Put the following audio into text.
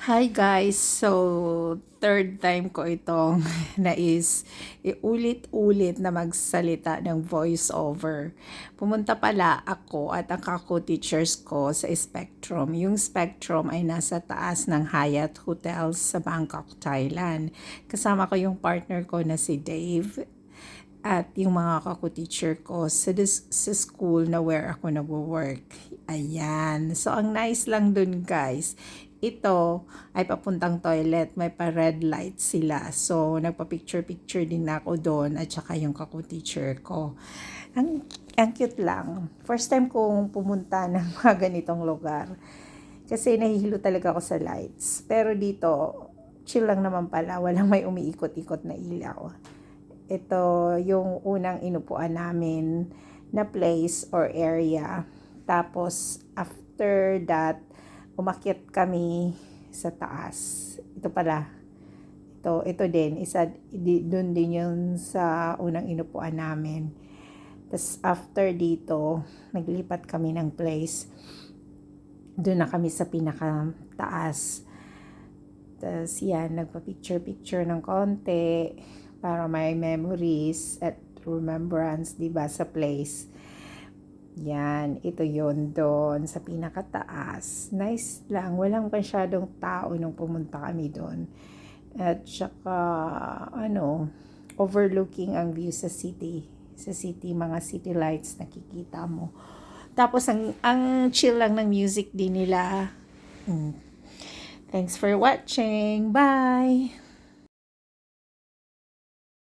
Hi guys! So, third time ko itong iulit-ulit na magsalita ng voice-over. Pumunta pala ako at ang kako-teachers ko sa Spectrum. Yung Spectrum ay nasa taas ng Hyatt Hotels sa Bangkok, Thailand. Kasama ko yung partner ko na si Dave at yung mga kako-teacher ko sa school na where ako nagwo-work. Ayan. So, ang nice lang dun guys, ito ay papuntang toilet, may pa-red light sila. So, nagpa-picture-picture din ako doon at saka yung kako-teacher ko. Ang cute lang. First time kong pumunta ng mga ganitong lugar. Kasi nahihilo talaga ako sa lights. Pero dito, chill lang naman pala. Walang may umiikot-ikot na ilaw. Ito yung unang inupuan namin na place or area. Tapos, after that, umakyat kami sa taas. Ito pala. Ito din. Doon din yung sa unang inupuan namin. Tapos, after dito, naglipat kami ng place. Doon na kami sa pinakataas. Tapos, yan, nagpa-picture-picture ng konti para may memories at remembrance, diba, sa place. Yan, ito yon doon sa pinakataas. Nice lang, walang masyadong tao nung pumunta kami doon. At saka, overlooking ang view sa city. Sa city, mga city lights nakikita mo. Tapos, ang chill lang ng music din nila. Thanks for watching. Bye!